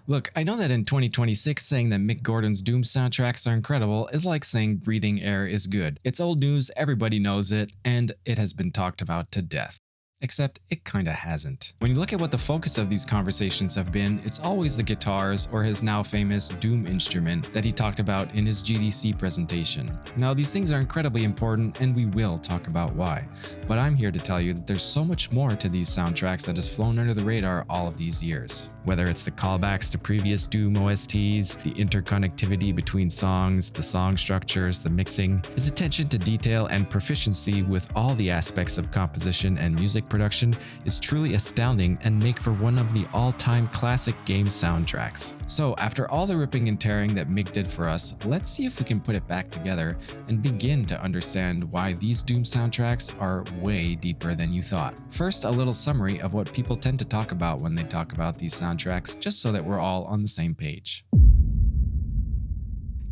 Look, I know that in 2026 saying that Mick Gordon's Doom soundtracks are incredible is like saying breathing air is good. It's old news, everybody knows it, and it has been talked about to death. Except it kinda hasn't. When you look at what the focus of these conversations have been, it's always the guitars or his now famous Doom instrument that he talked about in his GDC presentation. Now these things are incredibly important and we will talk about why, but I'm here to tell you that there's so much more to these soundtracks that has flown under the radar all of these years. Whether it's the callbacks to previous Doom OSTs, the interconnectivity between songs, the song structures, the mixing, his attention to detail and proficiency with all the aspects of composition and music production is truly astounding and make for one of the all-time classic game soundtracks. So after all the ripping and tearing that Mick did for us, let's see if we can put it back together and begin to understand why these Doom soundtracks are way deeper than you thought. First, a little summary of what people tend to talk about when they talk about these soundtracks, just so that we're all on the same page.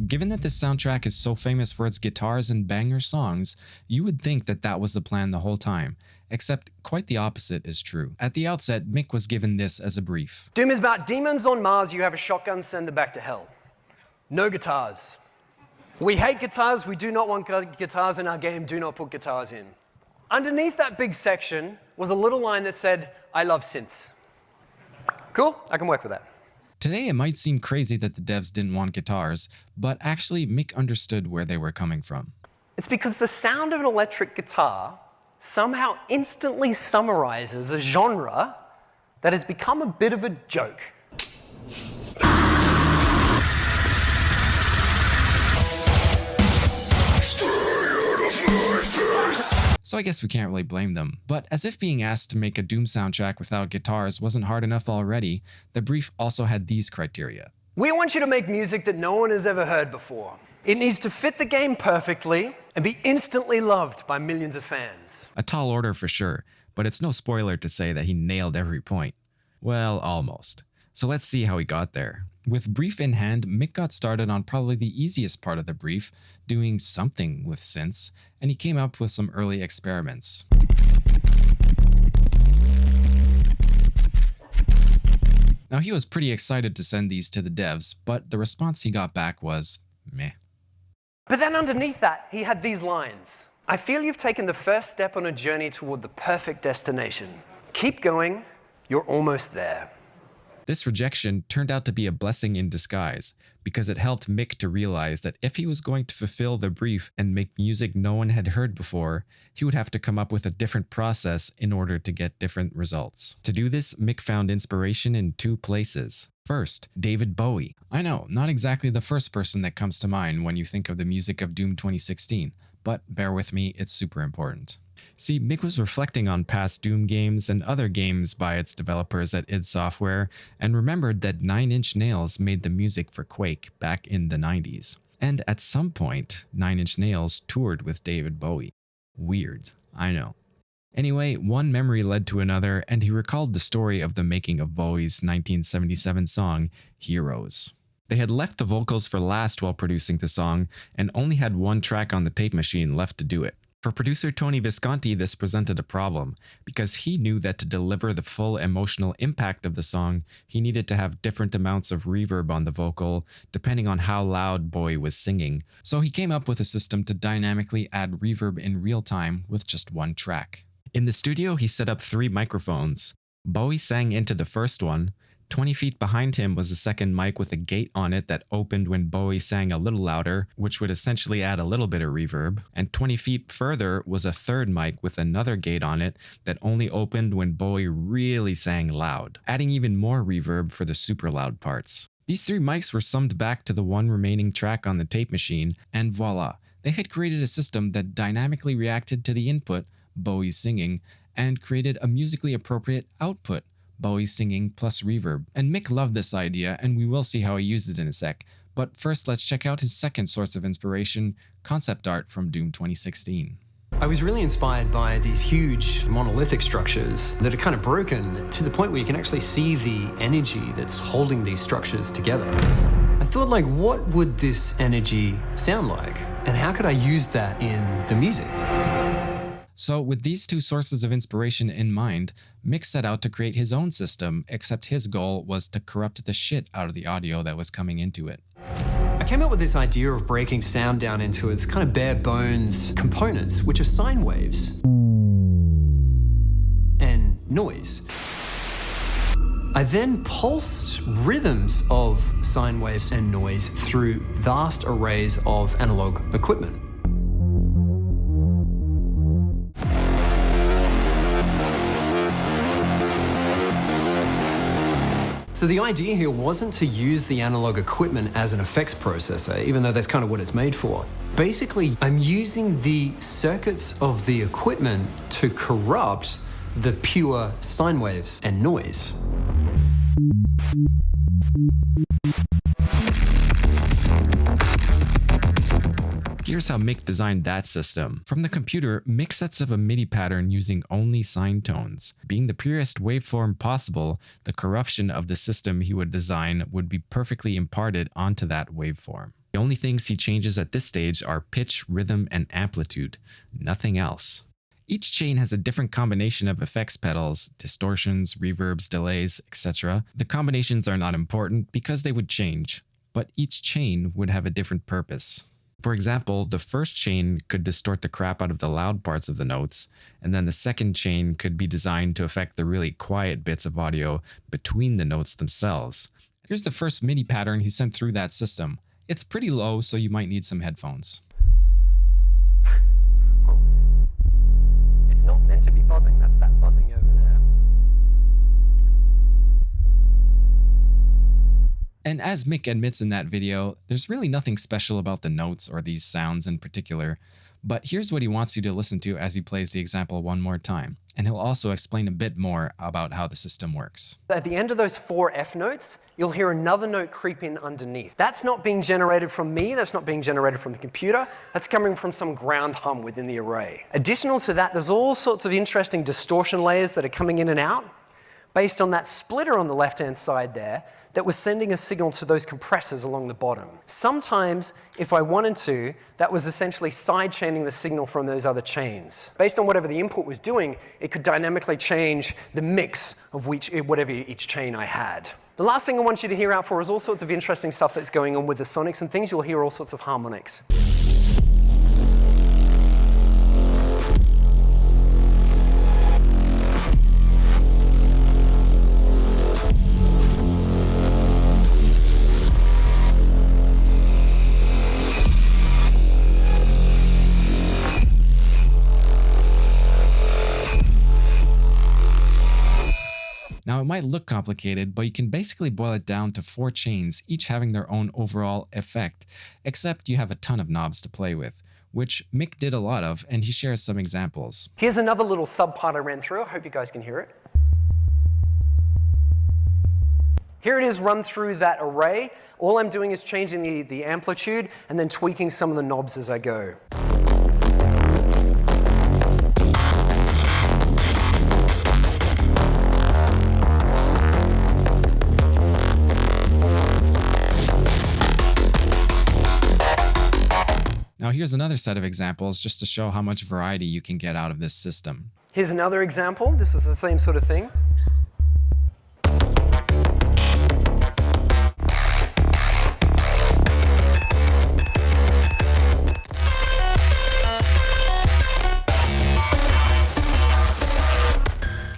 Given that this soundtrack is so famous for its guitars and banger songs, you would think that that was the plan the whole time. Except quite the opposite is true. At the outset, Mick was given this as a brief. Doom is about demons on Mars, you have a shotgun, send them back to hell. No guitars. We hate guitars, we do not want guitars in our game, do not put guitars in. Underneath that big section was a little line that said, I love synths. Cool, I can work with that. Today it might seem crazy that the devs didn't want guitars, but actually Mick understood where they were coming from. It's because the sound of an electric guitar somehow instantly summarizes a genre that has become a bit of a joke. So I guess we can't really blame them. But as if being asked to make a Doom soundtrack without guitars wasn't hard enough already, the brief also had these criteria. We want you to make music that no one has ever heard before. It needs to fit the game perfectly and be instantly loved by millions of fans. A tall order for sure, but it's no spoiler to say that he nailed every point. Well, almost. So let's see how he got there. With brief in hand, Mick got started on probably the easiest part of the brief, doing something with synths, and he came up with some early experiments. Now he was pretty excited to send these to the devs, but the response he got back was meh. But then underneath that, he had these lines. I feel you've taken the first step on a journey toward the perfect destination. Keep going, you're almost there. This rejection turned out to be a blessing in disguise, because it helped Mick to realize that if he was going to fulfill the brief and make music no one had heard before, he would have to come up with a different process in order to get different results. To do this, Mick found inspiration in two places. First, David Bowie. I know, not exactly the first person that comes to mind when you think of the music of Doom 2016, but bear with me, it's super important. See, Mick was reflecting on past Doom games and other games by its developers at id Software, and remembered that 9 Inch Nails made the music for Quake back in the 90s. And at some point, 9 Inch Nails toured with David Bowie. Weird, I know. Anyway, one memory led to another, and he recalled the story of the making of Bowie's 1977 song, Heroes. They had left the vocals for last while producing the song, and only had one track on the tape machine left to do it. For producer Tony Visconti, this presented a problem, because he knew that to deliver the full emotional impact of the song, he needed to have different amounts of reverb on the vocal, depending on how loud Bowie was singing. So he came up with a system to dynamically add reverb in real time with just one track. In the studio, he set up 3 microphones. Bowie sang into the first one. 20 feet behind him was a second mic with a gate on it that opened when Bowie sang a little louder, which would essentially add a little bit of reverb. And 20 feet further was a third mic with another gate on it that only opened when Bowie really sang loud, adding even more reverb for the super loud parts. These 3 mics were summed back to the one remaining track on the tape machine, and voila, they had created a system that dynamically reacted to the input, Bowie's singing, and created a musically appropriate output, Bowie singing plus reverb. And Mick loved this idea, and we will see how he used it in a sec. But first, let's check out his second source of inspiration, concept art from Doom 2016. I was really inspired by these huge monolithic structures that are kind of broken to the point where you can actually see the energy that's holding these structures together. I thought, like, what would this energy sound like? And how could I use that in the music? So with these two sources of inspiration in mind, Mick set out to create his own system, except his goal was to corrupt the shit out of the audio that was coming into it. I came up with this idea of breaking sound down into its kind of bare bones components, which are sine waves and noise. I then pulsed rhythms of sine waves and noise through vast arrays of analog equipment. So the idea here wasn't to use the analog equipment as an effects processor, even though that's kind of what it's made for. Basically, I'm using the circuits of the equipment to corrupt the pure sine waves and noise. Here's how Mick designed that system. From the computer, Mick sets up a MIDI pattern using only sine tones. Being the purest waveform possible, the corruption of the system he would design would be perfectly imparted onto that waveform. The only things he changes at this stage are pitch, rhythm, and amplitude. Nothing else. Each chain has a different combination of effects pedals, distortions, reverbs, delays, etc. The combinations are not important because they would change, but each chain would have a different purpose. For example, the first chain could distort the crap out of the loud parts of the notes, and then the second chain could be designed to affect the really quiet bits of audio between the notes themselves. Here's the first MIDI pattern he sent through that system. It's pretty low, so you might need some headphones. It's not meant to be buzzing, that's that buzzing over there. And as Mick admits in that video, there's really nothing special about the notes or these sounds in particular, but here's what he wants you to listen to as he plays the example one more time, and he'll also explain a bit more about how the system works. At the end of those 4 F notes, you'll hear another note creep in underneath. That's not being generated from me, that's not being generated from the computer, that's coming from some ground hum within the array. Additional to that, there's all sorts of interesting distortion layers that are coming in and out based on that splitter on the left-hand side there that was sending a signal to those compressors along the bottom. Sometimes, if I wanted to, that was essentially side-chaining the signal from those other chains. Based on whatever the input was doing, it could dynamically change the mix of whatever each chain I had. The last thing I want you to hear out for is all sorts of interesting stuff that's going on with the sonics and things. You'll hear all sorts of harmonics. Now it might look complicated, but you can basically boil it down to 4 chains, each having their own overall effect, except you have a ton of knobs to play with, which Mick did a lot of, and he shares some examples. Here's another little subpart I ran through. I hope you guys can hear it. Here it is run through that array. All I'm doing is changing the amplitude and then tweaking some of the knobs as I go. Now here's another set of examples just to show how much variety you can get out of this system. Here's another example. This is the same sort of thing.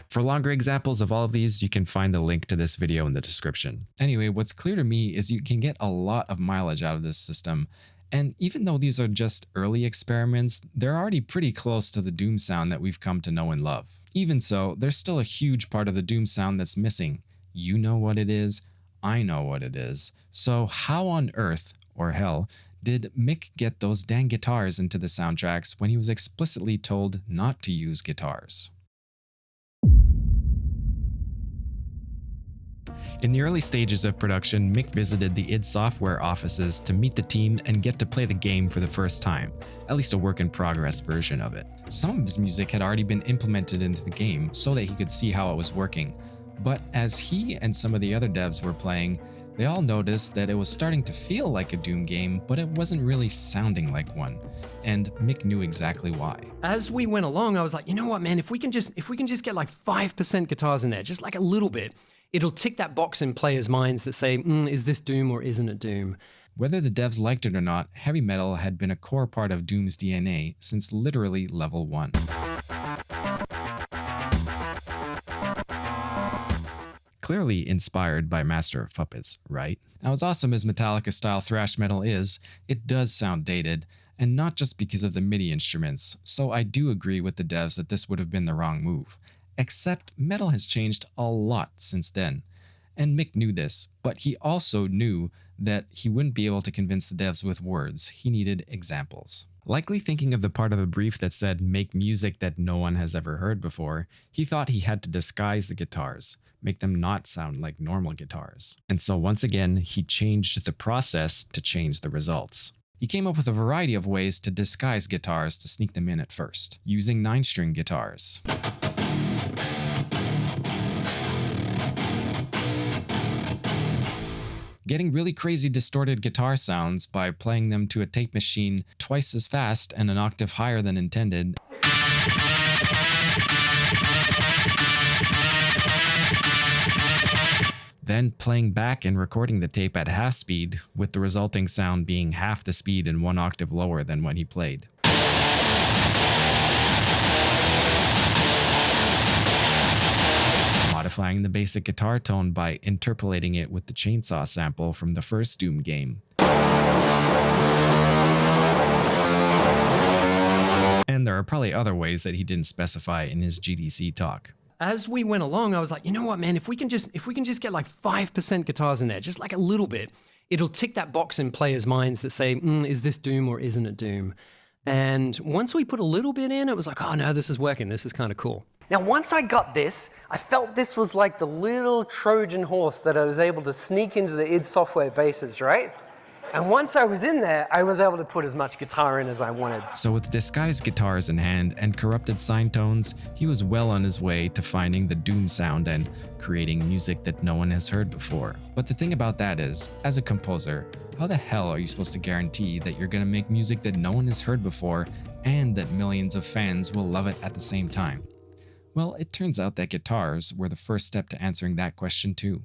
For longer examples of all of these, you can find the link to this video in the description. Anyway, what's clear to me is you can get a lot of mileage out of this system. And even though these are just early experiments, they're already pretty close to the Doom sound that we've come to know and love. Even so, there's still a huge part of the Doom sound that's missing. You know what it is, I know what it is. So how on earth, or hell, did Mick get those dang guitars into the soundtracks when he was explicitly told not to use guitars? In the early stages of production, Mick visited the id Software offices to meet the team and get to play the game for the first time, at least a work-in-progress version of it. Some of his music had already been implemented into the game so that he could see how it was working, but as he and some of the other devs were playing, They all noticed that it was starting to feel like a Doom game, but it wasn't really sounding like one, and Mick knew exactly why. As we went along, I was like, you know what, man, if we can just get like 5% guitars in there, just like a little bit, it'll tick that box in players' minds that say, is this Doom or isn't it Doom? Whether the devs liked it or not, heavy metal had been a core part of Doom's DNA since literally level 1. Clearly inspired by Master of Puppets, right? Now, as awesome as Metallica-style thrash metal is, it does sound dated, and not just because of the MIDI instruments, so I do agree with the devs that this would have been the wrong move. Except metal has changed a lot since then. And Mick knew this, but he also knew that he wouldn't be able to convince the devs with words. He needed examples. Likely thinking of the part of the brief that said make music that no one has ever heard before, he thought he had to disguise the guitars, make them not sound like normal guitars. And so once again, he changed the process to change the results. He came up with a variety of ways to disguise guitars to sneak them in at first, using 9-string guitars. Getting really crazy distorted guitar sounds by playing them to a tape machine twice as fast and an octave higher than intended. Then playing back and recording the tape at half speed, with the resulting sound being half the speed and 1 octave lower than what he played. Modifying the basic guitar tone by interpolating it with the chainsaw sample from the first Doom game. And there are probably other ways that he didn't specify in his GDC talk. As we went along, I was like, you know what, man, if we can just get like 5% guitars in there, just like a little bit, it'll tick that box in players' minds that say, is this Doom or isn't it Doom? And once we put a little bit in, it was like, oh no, this is working. This is kind of cool. Now, once I got this, I felt this was like the little Trojan horse that I was able to sneak into the id Software bases, right? And once I was in there, I was able to put as much guitar in as I wanted. So with disguised guitars in hand and corrupted sine tones, he was well on his way to finding the Doom sound and creating music that no one has heard before. But the thing about that is, as a composer, how the hell are you supposed to guarantee that you're gonna make music that no one has heard before and that millions of fans will love it at the same time? Well, it turns out that guitars were the first step to answering that question too.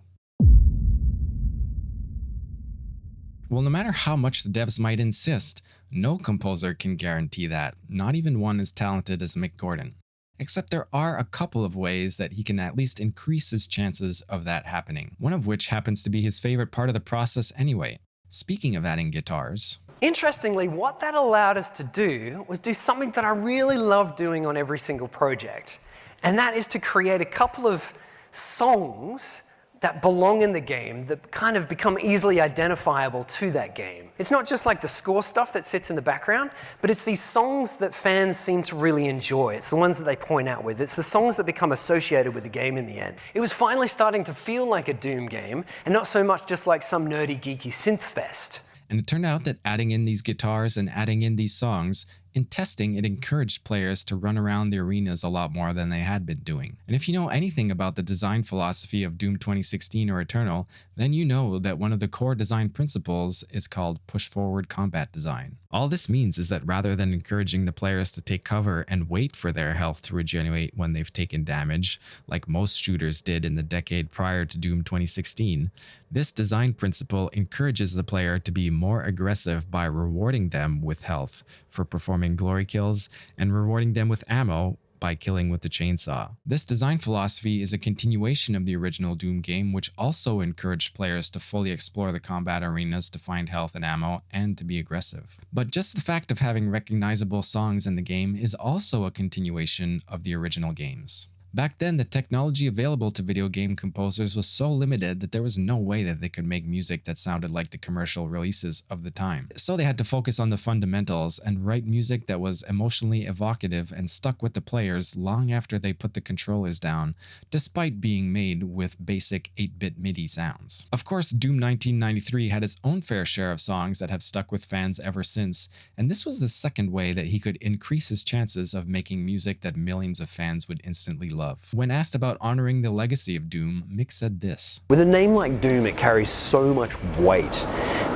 Well, no matter how much the devs might insist, no composer can guarantee that, not even one as talented as Mick Gordon. Except there are a couple of ways that he can at least increase his chances of that happening, one of which happens to be his favorite part of the process anyway. Speaking of adding guitars, Interestingly, what that allowed us to do was do something that I really love doing on every single project. And that is to create a couple of songs that belong in the game that kind of become easily identifiable to that game. It's not just like the score stuff that sits in the background, but it's these songs that fans seem to really enjoy. It's the ones that they point out with. It's the songs that become associated with the game in the end. It was finally starting to feel like a Doom game and not so much just like some nerdy, geeky synth fest. and it turned out that adding in these guitars and adding in these songs, in testing, it encouraged players to run around the arenas a lot more than they had been doing. And if you know anything about the design philosophy of Doom 2016 or Eternal, then you know that one of the core design principles is called push-forward combat design. All this means is that rather than encouraging the players to take cover and wait for their health to regenerate when they've taken damage, like most shooters did in the decade prior to Doom 2016, this design principle encourages the player to be more aggressive by rewarding them with health for performing glory kills and rewarding them with ammo by killing with the chainsaw. This design philosophy is a continuation of the original Doom game, which also encouraged players to fully explore the combat arenas to find health and ammo and to be aggressive. But just the fact of having recognizable songs in the game is also a continuation of the original games. Back then, the technology available to video game composers was so limited that there was no way that they could make music that sounded like the commercial releases of the time. So they had to focus on the fundamentals and write music that was emotionally evocative and stuck with the players long after they put the controllers down, despite being made with basic 8-bit MIDI sounds. Of course, Doom 1993 had its own fair share of songs that have stuck with fans ever since, and this was the second way that he could increase his chances of making music that millions of fans would instantly love. When asked about honoring the legacy of Doom, Mick said this. With a name like Doom, it carries so much weight.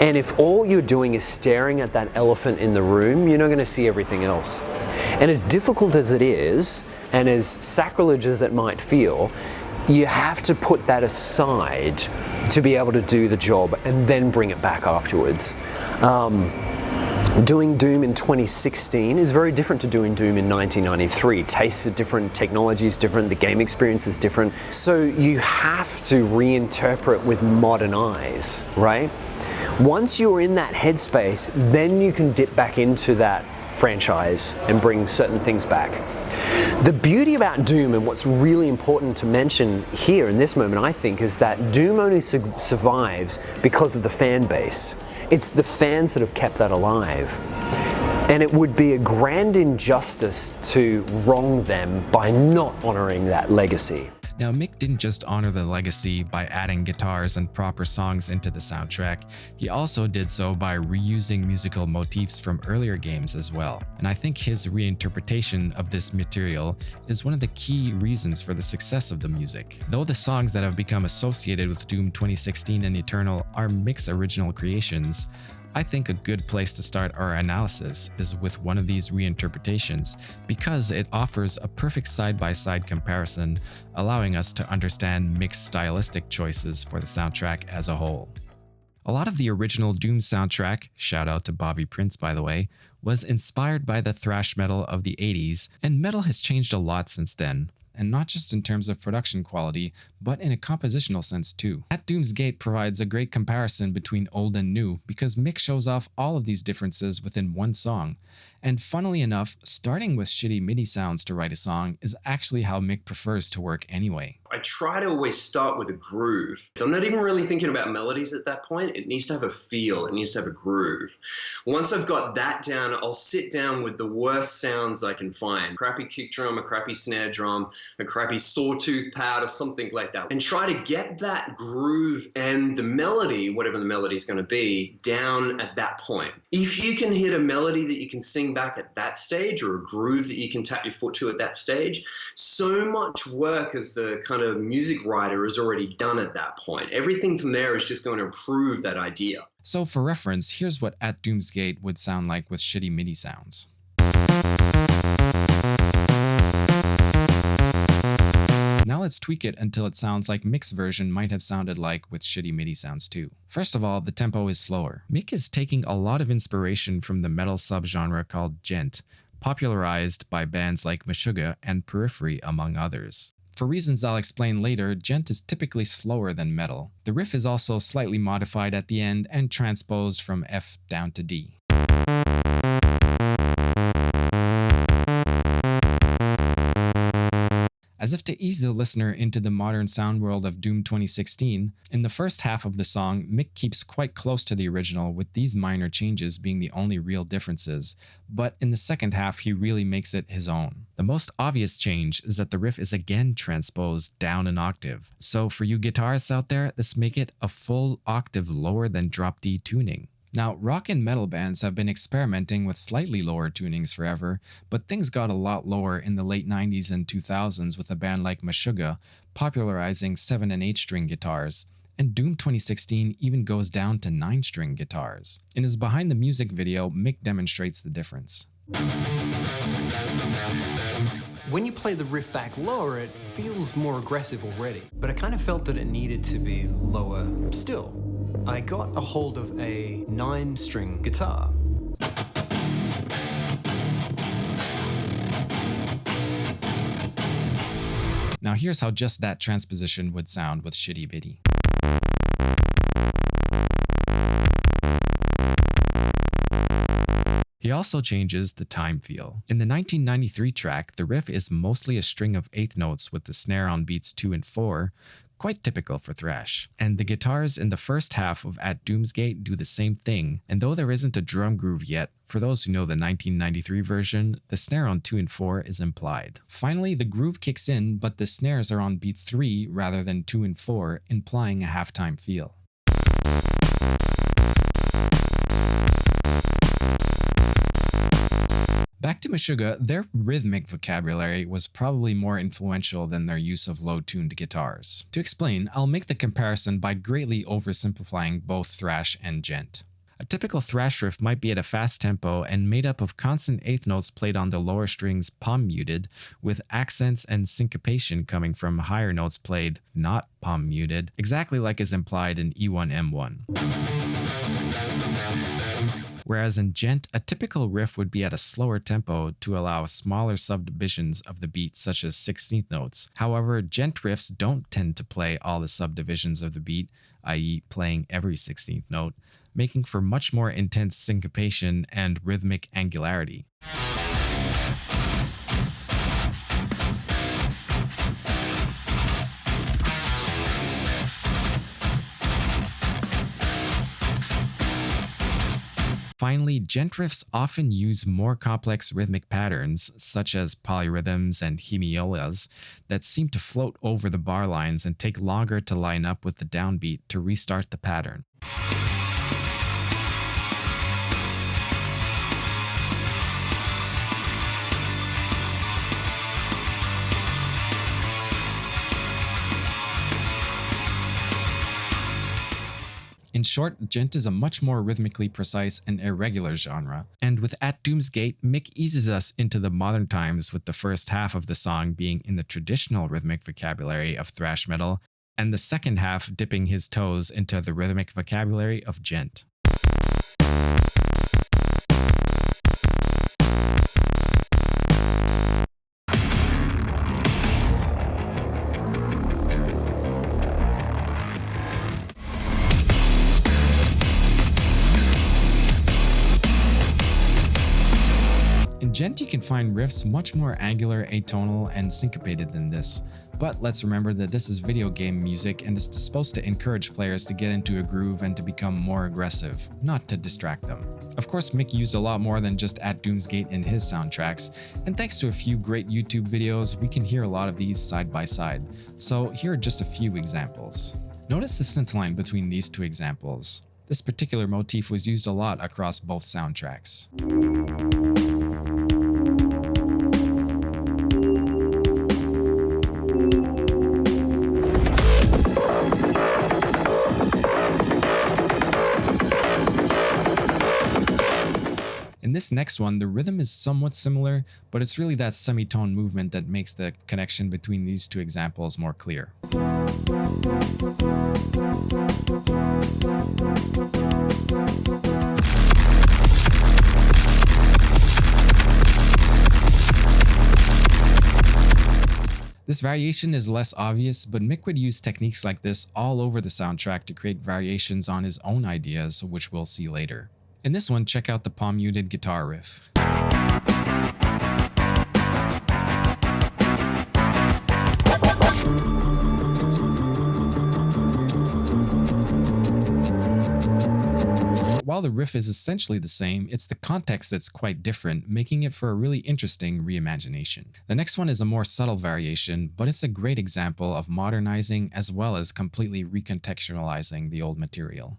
And if all you're doing is staring at that elephant in the room, you're not going to see everything else. And as difficult as it is, and as sacrilege as it might feel, you have to put that aside to be able to do the job and then bring it back afterwards. Doing Doom in 2016 is very different to doing Doom in 1993. Tastes are different, technology is different, the game experience is different. So you have to reinterpret with modernize, right? Once you're in that headspace, then you can dip back into that franchise and bring certain things back. The beauty about Doom, and what's really important to mention here in this moment, I think, is that Doom only survives because of the fan base. It's the fans that have kept that alive. And it would be a grand injustice to wrong them by not honoring that legacy. Now, Mick didn't just honor the legacy by adding guitars and proper songs into the soundtrack, he also did so by reusing musical motifs from earlier games as well. And I think his reinterpretation of this material is one of the key reasons for the success of the music. Though the songs that have become associated with Doom 2016 and Eternal are Mick's original creations, I think a good place to start our analysis is with one of these reinterpretations because it offers a perfect side-by-side comparison, allowing us to understand Mick's stylistic choices for the soundtrack as a whole. A lot of the original Doom soundtrack, shout out to Bobby Prince by the way, was inspired by the thrash metal of the 80s, and metal has changed a lot since then. And not just in terms of production quality, but in a compositional sense too. At Doom's Gate provides a great comparison between old and new because Mick shows off all of these differences within one song. And funnily enough, starting with shitty MIDI sounds to write a song is actually how Mick prefers to work anyway. I try to always start with a groove. I'm not even really thinking about melodies at that point. It needs to have a feel, it needs to have a groove. Once I've got that down, I'll sit down with the worst sounds I can find. Crappy kick drum, a crappy snare drum, a crappy sawtooth pad or something like that. And try to get that groove and the melody, whatever the melody is going to be, down at that point. If you can hit a melody that you can sing back at that stage or a groove that you can tap your foot to at that stage, so much work as the kind of music writer is already done at that point. Everything from there is just going to improve that idea. So for reference, here's what At Doom's Gate would sound like with shitty MIDI sounds. Now let's tweak it until it sounds like Mick's version might have sounded like with shitty MIDI sounds too. First of all, the tempo is slower. Mick is taking a lot of inspiration from the metal subgenre called djent, popularized by bands like Meshuggah and Periphery among others. For reasons I'll explain later, djent is typically slower than metal. The riff is also slightly modified at the end and transposed from F down to D. As if to ease the listener into the modern sound world of Doom 2016, in the first half of the song, Mick keeps quite close to the original, with these minor changes being the only real differences, but in the second half he really makes it his own. The most obvious change is that the riff is again transposed down an octave, so for you guitarists out there, this makes it a full octave lower than drop D tuning. Now, rock and metal bands have been experimenting with slightly lower tunings forever, but things got a lot lower in the late 90s and 2000s with a band like Meshuggah popularizing 7 and 8 string guitars, and Doom 2016 even goes down to 9 string guitars. In his behind the music video, Mick demonstrates the difference. When you play the riff back lower, it feels more aggressive already, but I kind of felt that it needed to be lower still. I got a hold of a 9-string guitar. Now here's how just that transposition would sound with shitty MIDI. He also changes the time feel. In the 1993 track, the riff is mostly a string of eighth notes with the snare on beats 2 and 4, quite typical for thrash. And the guitars in the first half of At Doom's Gate do the same thing, and though there isn't a drum groove yet, for those who know the 1993 version, the snare on 2 and 4 is implied. Finally, the groove kicks in, but the snares are on beat 3 rather than 2 and 4, implying a halftime feel. Back to Meshuggah, their rhythmic vocabulary was probably more influential than their use of low-tuned guitars. To explain, I'll make the comparison by greatly oversimplifying both thrash and djent. A typical thrash riff might be at a fast tempo and made up of constant eighth notes played on the lower strings palm muted, with accents and syncopation coming from higher notes played not palm muted, exactly like is implied in E1M1. Whereas in djent, a typical riff would be at a slower tempo to allow smaller subdivisions of the beat such as 16th notes. However, djent riffs don't tend to play all the subdivisions of the beat, i.e. playing every 16th note, making for much more intense syncopation and rhythmic angularity. Finally, djent riffs often use more complex rhythmic patterns, such as polyrhythms and hemiolas, that seem to float over the bar lines and take longer to line up with the downbeat to restart the pattern. In short, djent is a much more rhythmically precise and irregular genre, and with At Doom's Gate, Mick eases us into the modern times with the first half of the song being in the traditional rhythmic vocabulary of thrash metal, and the second half dipping his toes into the rhythmic vocabulary of djent. In djent, you can find riffs much more angular, atonal, and syncopated than this, but let's remember that this is video game music and is supposed to encourage players to get into a groove and to become more aggressive, not to distract them. Of course, Mick used a lot more than just At Doom's Gate in his soundtracks, and thanks to a few great YouTube videos, we can hear a lot of these side by side, so here are just a few examples. Notice the synth line between these two examples. This particular motif was used a lot across both soundtracks. In this next one, the rhythm is somewhat similar, but it's really that semitone movement that makes the connection between these two examples more clear. This variation is less obvious, but Mick would use techniques like this all over the soundtrack to create variations on his own ideas, which we'll see later. In this one, check out the palm muted guitar riff. While the riff is essentially the same, it's the context that's quite different, making it for a really interesting reimagination. The next one is a more subtle variation, but it's a great example of modernizing as well as completely recontextualizing the old material.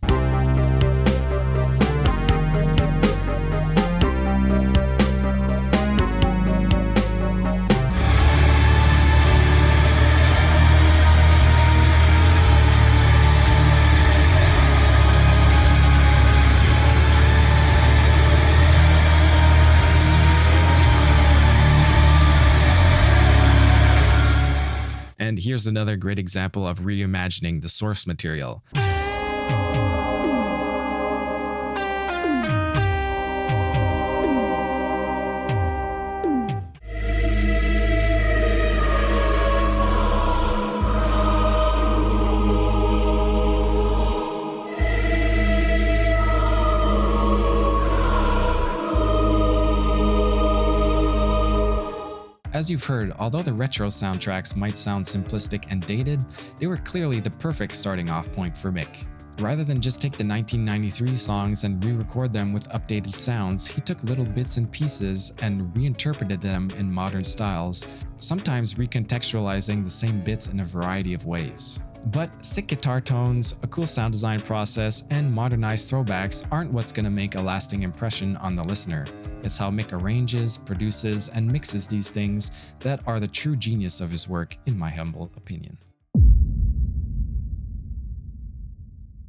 And here's another great example of reimagining the source material. As you've heard, although the retro soundtracks might sound simplistic and dated, they were clearly the perfect starting off point for Mick. Rather than just take the 1993 songs and re-record them with updated sounds, he took little bits and pieces and reinterpreted them in modern styles, sometimes recontextualizing the same bits in a variety of ways. But sick guitar tones, a cool sound design process, and modernized throwbacks aren't what's going to make a lasting impression on the listener. It's how Mick arranges, produces, and mixes these things that are the true genius of his work, in my humble opinion.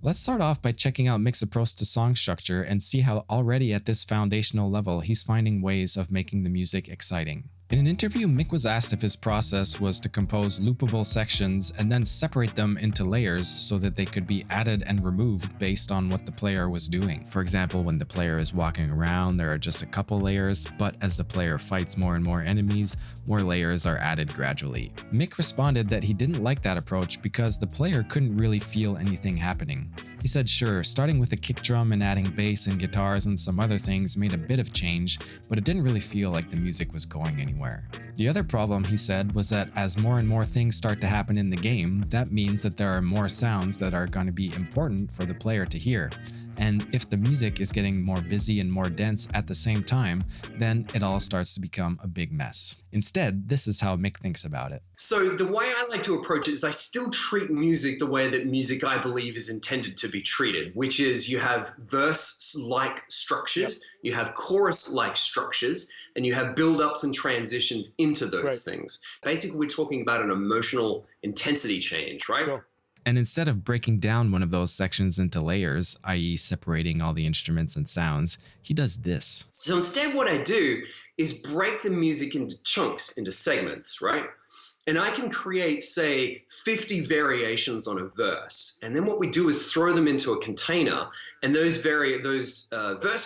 Let's start off by checking out Mick's approach to song structure and see how already at this foundational level he's finding ways of making the music exciting. In an interview, Mick was asked if his process was to compose loopable sections and then separate them into layers so that they could be added and removed based on what the player was doing. For example, when the player is walking around, there are just a couple layers, but as the player fights more and more enemies, more layers are added gradually. Mick responded that he didn't like that approach because the player couldn't really feel anything happening. He said sure, starting with a kick drum and adding bass and guitars and some other things made a bit of change, but it didn't really feel like the music was going anywhere. The other problem, he said, was that as more and more things start to happen in the game, that means that there are more sounds that are going to be important for the player to hear. And if the music is getting more busy and more dense at the same time, then it all starts to become a big mess. Instead, this is how Mick thinks about it. So the way I like to approach it is I still treat music the way that music, I believe, is intended to be treated, which is you have verse-like structures, you have chorus-like structures, and you have build-ups and transitions into those things. Basically, we're talking about an emotional intensity change, right? Sure. And instead of breaking down one of those sections into layers, i.e. separating all the instruments and sounds, he does this. So instead what I do is break the music into chunks, into segments, right? And I can create, say, 50 variations on a verse. And then what we do is throw them into a container, and those verse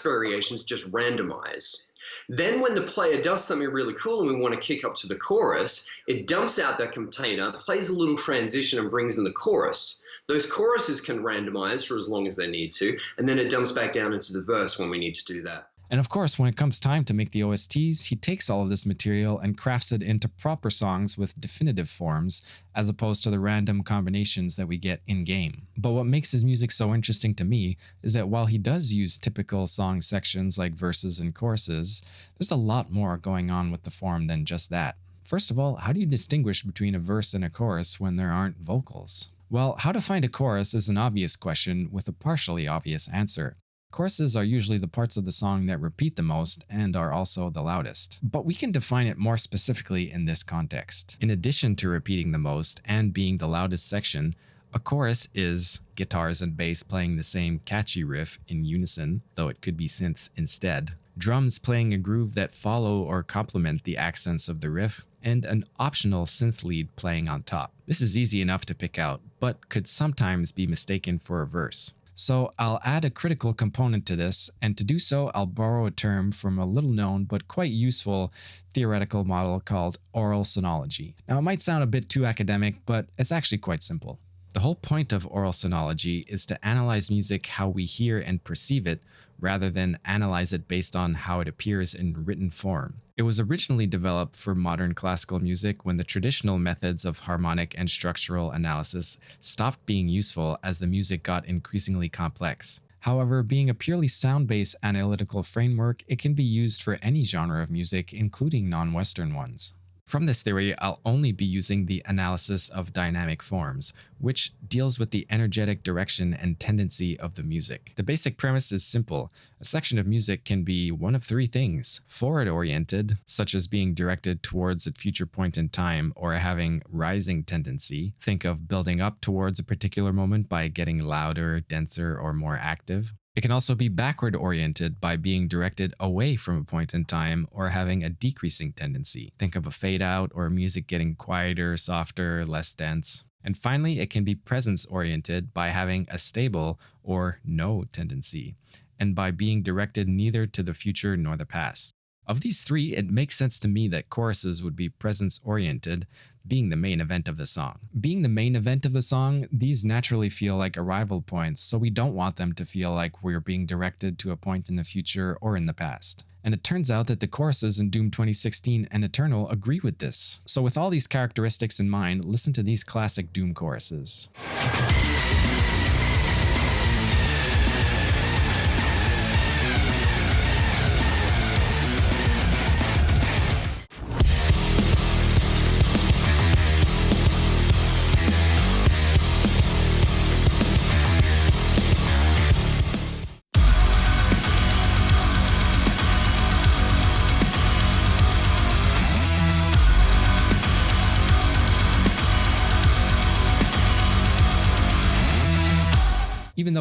variations just randomize. Then when the player does something really cool and we want to kick up to the chorus, it dumps out that container, plays a little transition and brings in the chorus. Those choruses can randomize for as long as they need to, and then it dumps back down into the verse when we need to do that. And of course, when it comes time to make the OSTs, he takes all of this material and crafts it into proper songs with definitive forms, as opposed to the random combinations that we get in-game. But what makes his music so interesting to me is that while he does use typical song sections like verses and choruses, there's a lot more going on with the form than just that. First of all, how do you distinguish between a verse and a chorus when there aren't vocals? Well, how to find a chorus is an obvious question with a partially obvious answer. Choruses are usually the parts of the song that repeat the most and are also the loudest. But we can define it more specifically in this context. In addition to repeating the most and being the loudest section, a chorus is guitars and bass playing the same catchy riff in unison, though it could be synths instead, drums playing a groove that follow or complement the accents of the riff, and an optional synth lead playing on top. This is easy enough to pick out, but could sometimes be mistaken for a verse. So I'll add a critical component to this, and to do so I'll borrow a term from a little known but quite useful theoretical model called oral sonology. Now it might sound a bit too academic, but it's actually quite simple. The whole point of oral sonology is to analyze music how we hear and perceive it, rather than analyze it based on how it appears in written form. It was originally developed for modern classical music when the traditional methods of harmonic and structural analysis stopped being useful as the music got increasingly complex. However, being a purely sound-based analytical framework, it can be used for any genre of music, including non-Western ones. From this theory, I'll only be using the analysis of dynamic forms, which deals with the energetic direction and tendency of the music. The basic premise is simple. A section of music can be one of three things: forward-oriented, such as being directed towards a future point in time or having rising tendency. Think of building up towards a particular moment by getting louder, denser, or more active. It can also be backward-oriented by being directed away from a point in time or having a decreasing tendency. Think of a fade-out or music getting quieter, softer, less dense. And finally, it can be presence-oriented by having a stable or no tendency, and by being directed neither to the future nor the past. Of these three, it makes sense to me that choruses would be presence-oriented, being the main event of the song. Being the main event of the song, these naturally feel like arrival points, so we don't want them to feel like we're being directed to a point in the future or in the past. And it turns out that the choruses in Doom 2016 and Eternal agree with this. So with all these characteristics in mind, listen to these classic Doom choruses.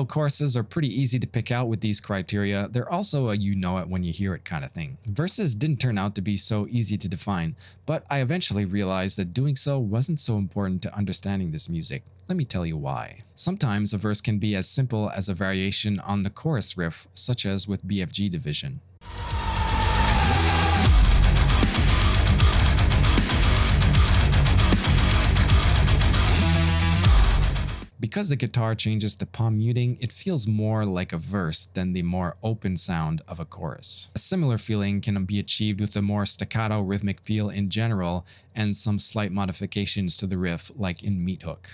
though choruses are pretty easy to pick out with these criteria, they're also a you know it when you hear it kind of thing. Verses didn't turn out to be so easy to define, but I eventually realized that doing so wasn't so important to understanding this music. Let me tell you why. Sometimes a verse can be as simple as a variation on the chorus riff, such as with BFG division. Because the guitar changes to palm muting, it feels more like a verse than the more open sound of a chorus. A similar feeling can be achieved with a more staccato rhythmic feel in general and some slight modifications to the riff like in Meat Hook.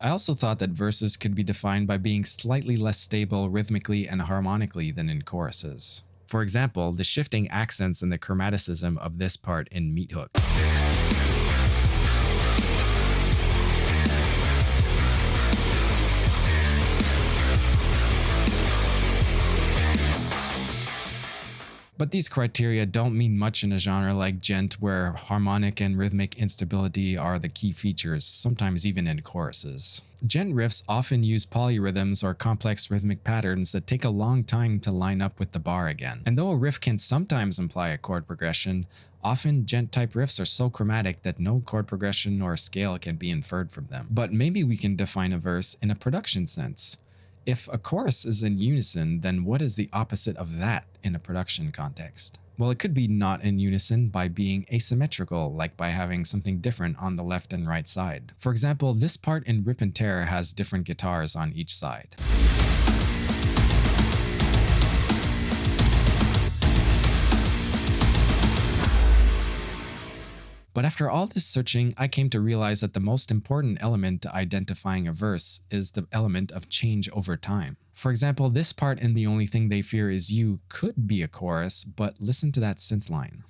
I also thought that verses could be defined by being slightly less stable rhythmically and harmonically than in choruses. For example, the shifting accents and the chromaticism of this part in Meat Hook. But these criteria don't mean much in a genre like djent, where harmonic and rhythmic instability are the key features, sometimes even in choruses. Djent riffs often use polyrhythms or complex rhythmic patterns that take a long time to line up with the bar again. And though a riff can sometimes imply a chord progression, often djent-type riffs are so chromatic that no chord progression or scale can be inferred from them. But maybe we can define a verse in a production sense. If a chorus is in unison, then what is the opposite of that in a production context? Well, it could be not in unison by being asymmetrical, like by having something different on the left and right side. For example, this part in Rip and Tear has different guitars on each side. But after all this searching, I came to realize that the most important element to identifying a verse is the element of change over time. For example, this part in The Only Thing They Fear Is You could be a chorus, but listen to that synth line.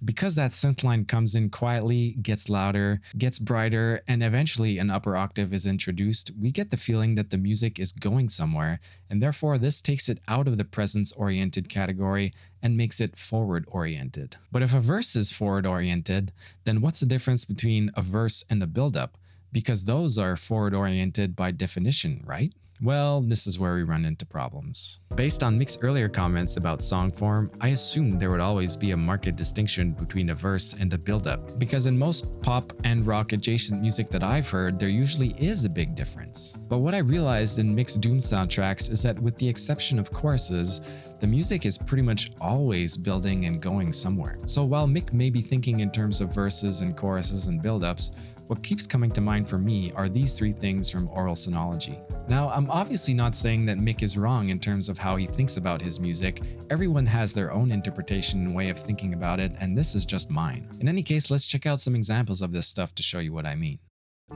Because that synth line comes in quietly, gets louder, gets brighter, and eventually an upper octave is introduced, we get the feeling that the music is going somewhere, and therefore this takes it out of the presence-oriented category and makes it forward-oriented. But if a verse is forward-oriented, then what's the difference between a verse and a build-up? Because those are forward-oriented by definition, right? Well, this is where we run into problems. Based on Mick's earlier comments about song form, I assumed there would always be a marked distinction between a verse and a build-up, because in most pop and rock adjacent music that I've heard, there usually is a big difference. But what I realized in Mick's Doom soundtracks is that with the exception of choruses, the music is pretty much always building and going somewhere. So while Mick may be thinking in terms of verses and choruses and build-ups, what keeps coming to mind for me are these three things from oral sonology. Now, I'm obviously not saying that Mick is wrong in terms of how he thinks about his music. Everyone has their own interpretation and way of thinking about it, and this is just mine. In any case, let's check out some examples of this stuff to show you what I mean.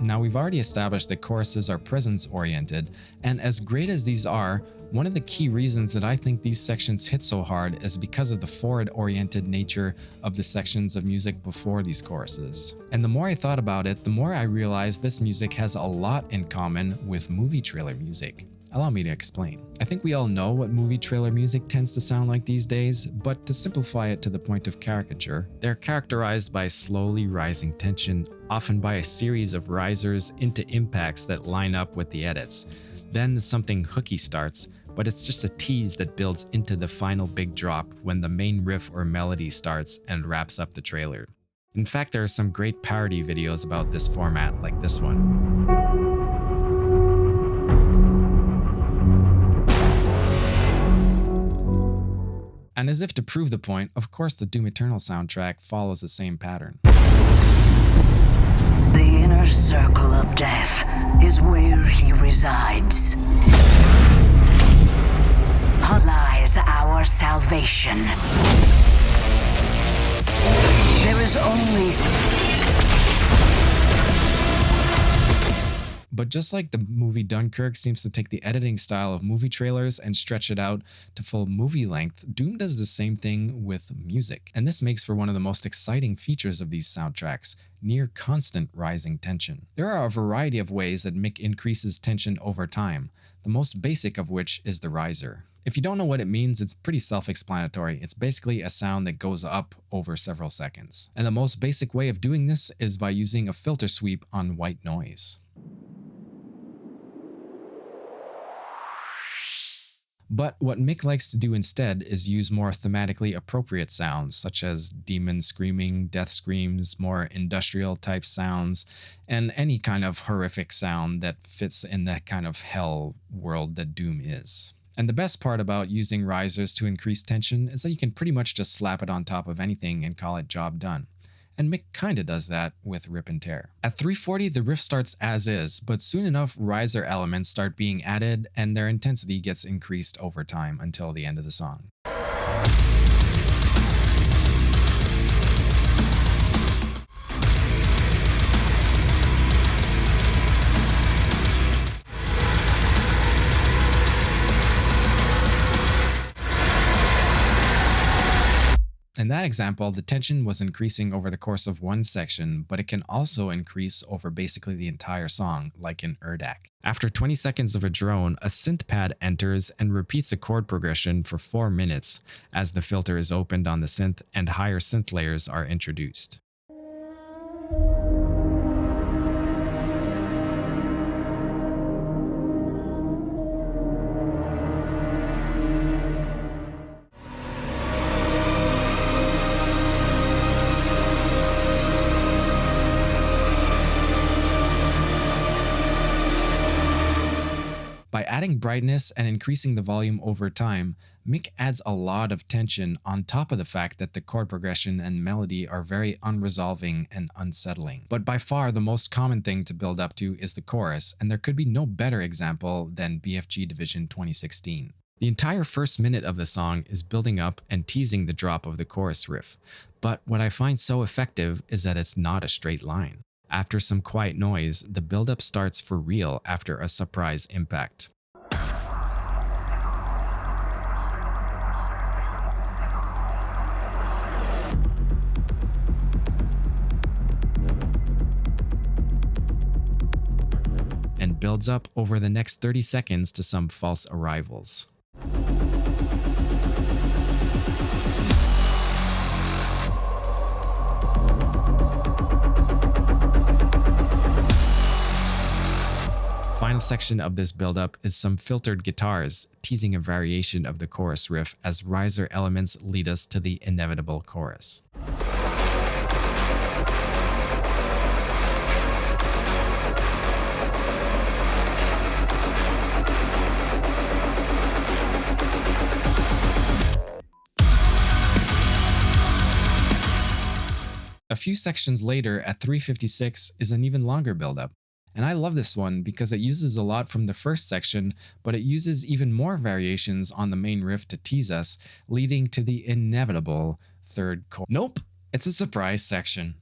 Now, we've already established that choruses are presence-oriented, and as great as these are, one of the key reasons that I think these sections hit so hard is because of the forward-oriented nature of the sections of music before these choruses. And the more I thought about it, the more I realized this music has a lot in common with movie trailer music. Allow me to explain. I think we all know what movie trailer music tends to sound like these days, but to simplify it to the point of caricature, they're characterized by slowly rising tension, often by a series of risers into impacts that line up with the edits. Then something hooky starts, but it's just a tease that builds into the final big drop when the main riff or melody starts and wraps up the trailer. In fact, there are some great parody videos about this format, like this one. And as if to prove the point, of course the Doom Eternal soundtrack follows the same pattern. The inner circle of death is where he resides. Lies our salvation. There is only... But just like the movie Dunkirk seems to take the editing style of movie trailers and stretch it out to full movie length, Doom does the same thing with music. And this makes for one of the most exciting features of these soundtracks, near constant rising tension. There are a variety of ways that Mick increases tension over time, the most basic of which is the riser. If you don't know what it means, it's pretty self-explanatory. It's basically a sound that goes up over several seconds. And the most basic way of doing this is by using a filter sweep on white noise. But what Mick likes to do instead is use more thematically appropriate sounds, such as demon screaming, death screams, more industrial type sounds, and any kind of horrific sound that fits in that kind of hell world that Doom is. And the best part about using risers to increase tension is that you can pretty much just slap it on top of anything and call it job done. And Mick kinda does that with Rip and Tear. At 340, the riff starts as is, but soon enough riser elements start being added and their intensity gets increased over time until the end of the song. In that example, the tension was increasing over the course of one section, but it can also increase over basically the entire song, like in Erdak. After 20 seconds of a drone, a synth pad enters and repeats a chord progression for 4 minutes as the filter is opened on the synth and higher synth layers are introduced. By adding brightness and increasing the volume over time, Mick adds a lot of tension on top of the fact that the chord progression and melody are very unresolving and unsettling. But by far the most common thing to build up to is the chorus, and there could be no better example than BFG Division 2016. The entire first minute of the song is building up and teasing the drop of the chorus riff, but what I find so effective is that it's not a straight line. After some quiet noise, the buildup starts for real after a surprise impact. And builds up over the next 30 seconds to some false arrivals. Final section of this build-up is some filtered guitars, teasing a variation of the chorus riff as riser elements lead us to the inevitable chorus. A few sections later, at 3:56, is an even longer build-up. And I love this one because it uses a lot from the first section, but it uses even more variations on the main riff to tease us, leading to the inevitable third chorus. Nope, it's a surprise section.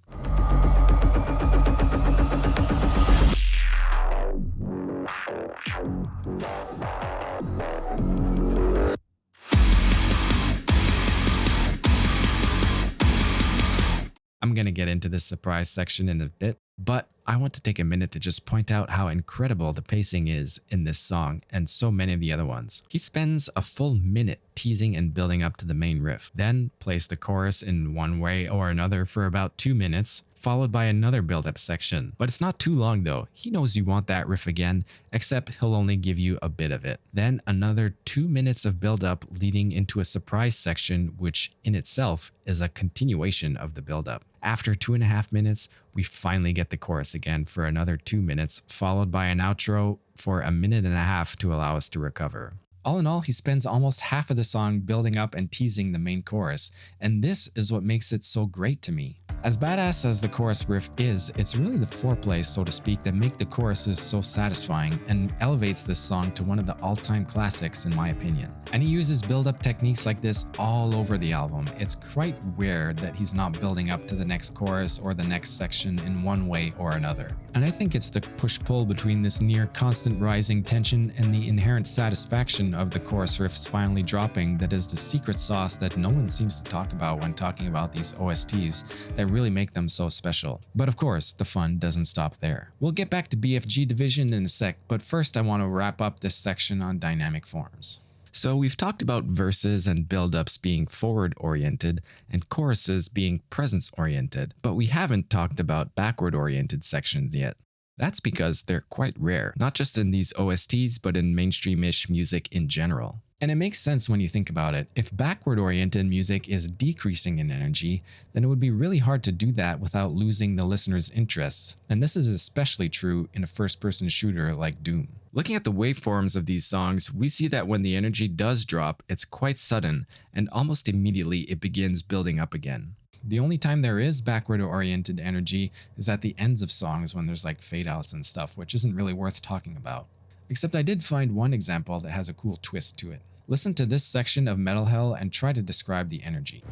I'm going to get into this surprise section in a bit, but I want to take a minute to just point out how incredible the pacing is in this song and so many of the other ones. He spends a full minute teasing and building up to the main riff, then plays the chorus in one way or another for about 2 minutes, followed by another build-up section. But it's not too long though. He knows you want that riff again, except he'll only give you a bit of it. Then another 2 minutes of build-up leading into a surprise section, which in itself is a continuation of the build-up. After 2.5 minutes, we finally get the chorus again for another 2 minutes, followed by an outro for 1.5 minutes to allow us to recover. All in all, he spends almost half of the song building up and teasing the main chorus, and this is what makes it so great to me. As badass as the chorus riff is, it's really the foreplay, so to speak, that make the choruses so satisfying and elevates this song to one of the all-time classics in my opinion. And he uses build-up techniques like this all over the album. It's quite rare that he's not building up to the next chorus or the next section in one way or another. And I think it's the push-pull between this near constant rising tension and the inherent satisfaction of the chorus riffs finally dropping that is the secret sauce that no one seems to talk about when talking about these OSTs that really make them so special. But of course, the fun doesn't stop there. We'll get back to BFG Division in a sec, but first I want to wrap up this section on dynamic forms. So we've talked about verses and build-ups being forward-oriented and choruses being presence-oriented, but we haven't talked about backward-oriented sections yet. That's because they're quite rare, not just in these OSTs, but in mainstream-ish music in general. And it makes sense when you think about it. If backward-oriented music is decreasing in energy, then it would be really hard to do that without losing the listener's interests. And this is especially true in a first-person shooter like Doom. Looking at the waveforms of these songs, we see that when the energy does drop, it's quite sudden, and almost immediately it begins building up again. The only time there is backward-oriented energy is at the ends of songs when there's like fade-outs and stuff, which isn't really worth talking about. Except I did find one example that has a cool twist to it. Listen to this section of Metal Hell and try to describe the energy.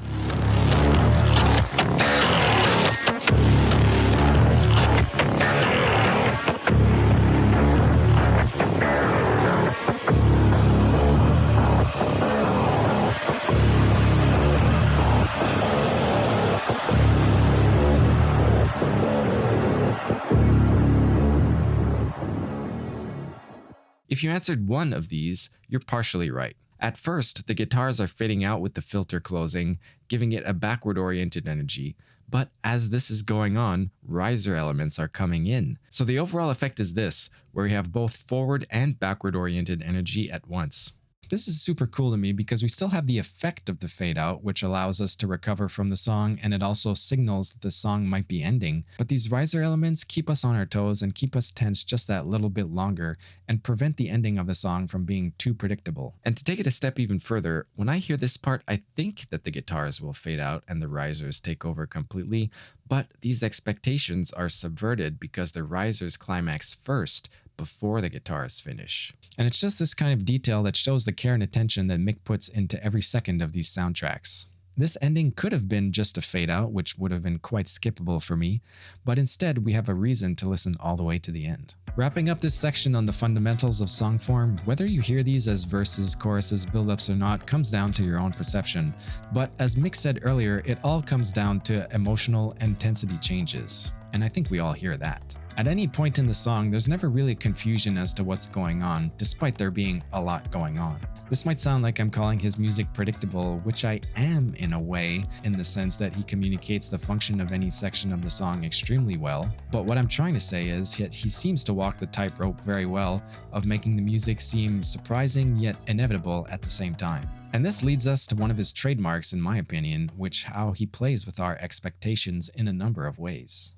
If you answered one of these, you're partially right. At first, the guitars are fading out with the filter closing, giving it a backward-oriented energy, but as this is going on, riser elements are coming in. So the overall effect is this, where we have both forward and backward-oriented energy at once. This is super cool to me because we still have the effect of the fade out, which allows us to recover from the song, and it also signals that the song might be ending. But these riser elements keep us on our toes and keep us tense just that little bit longer and prevent the ending of the song from being too predictable. And to take it a step even further, when I hear this part, I think that the guitars will fade out and the risers take over completely, but these expectations are subverted because the risers climax first before the guitars finish. And it's just this kind of detail that shows the care and attention that Mick puts into every second of these soundtracks. This ending could have been just a fade out, which would have been quite skippable for me, but instead we have a reason to listen all the way to the end. Wrapping up this section on the fundamentals of song form, whether you hear these as verses, choruses, build-ups or not comes down to your own perception. But as Mick said earlier, it all comes down to emotional intensity changes, and I think we all hear that. At any point in the song, there's never really confusion as to what's going on, despite there being a lot going on. This might sound like I'm calling his music predictable, which I am in a way, in the sense that he communicates the function of any section of the song extremely well, but what I'm trying to say is he seems to walk the tightrope very well of making the music seem surprising yet inevitable at the same time. And this leads us to one of his trademarks in my opinion, which how he plays with our expectations in a number of ways.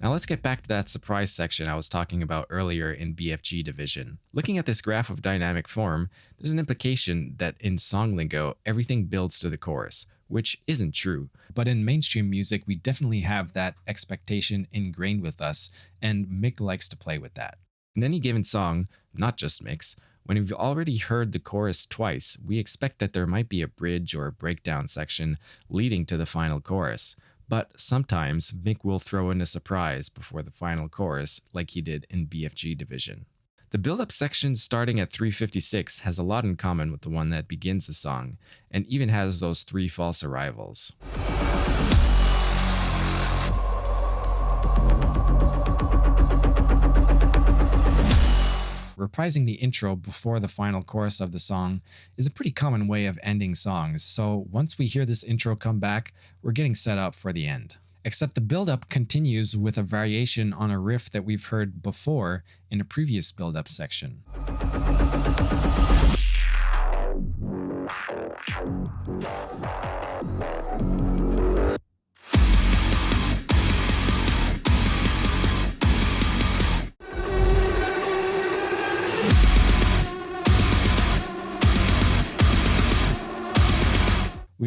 Now let's get back to that surprise section I was talking about earlier in BFG Division. Looking at this graph of dynamic form, there's an implication that in song lingo, everything builds to the chorus, which isn't true. But in mainstream music, we definitely have that expectation ingrained with us, and Mick likes to play with that. In any given song, not just Mick's, when we've already heard the chorus twice, we expect that there might be a bridge or a breakdown section leading to the final chorus. But sometimes Mick will throw in a surprise before the final chorus, like he did in BFG Division. The build-up section starting at 356 has a lot in common with the one that begins the song, and even has those 3 false arrivals. Reprising the intro before the final chorus of the song is a pretty common way of ending songs, so once we hear this intro come back, we're getting set up for the end. Except the build-up continues with a variation on a riff that we've heard before in a previous build-up section.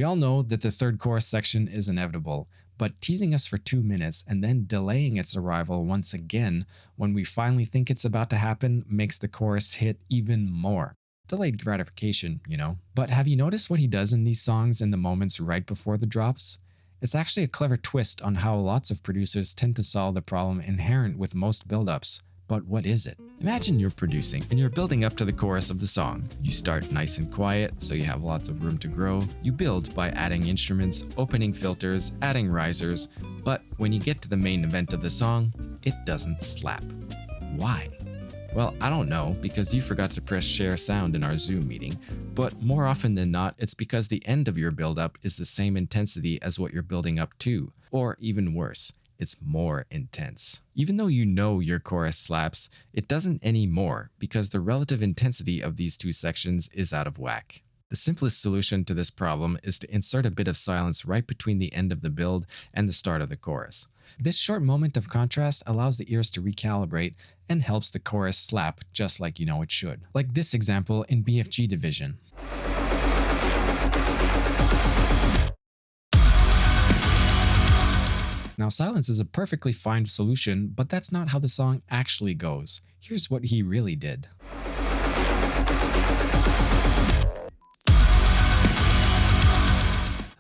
We all know that the third chorus section is inevitable, but teasing us for 2 minutes and then delaying its arrival once again when we finally think it's about to happen makes the chorus hit even more. Delayed gratification, you know. But have you noticed what he does in these songs in the moments right before the drops? It's actually a clever twist on how lots of producers tend to solve the problem inherent with most build-ups. But what is it? Imagine you're producing and you're building up to the chorus of the song. You start nice and quiet, so you have lots of room to grow. You build by adding instruments, opening filters, adding risers, but when you get to the main event of the song, it doesn't slap. Why? Well, I don't know, because you forgot to press share sound in our Zoom meeting, but more often than not, it's because the end of your build-up is the same intensity as what you're building up to, or even worse, it's more intense. Even though you know your chorus slaps, it doesn't anymore because the relative intensity of these two sections is out of whack. The simplest solution to this problem is to insert a bit of silence right between the end of the build and the start of the chorus. This short moment of contrast allows the ears to recalibrate and helps the chorus slap just like you know it should. Like this example in BFG Division. Now, silence is a perfectly fine solution, but that's not how the song actually goes. Here's what he really did.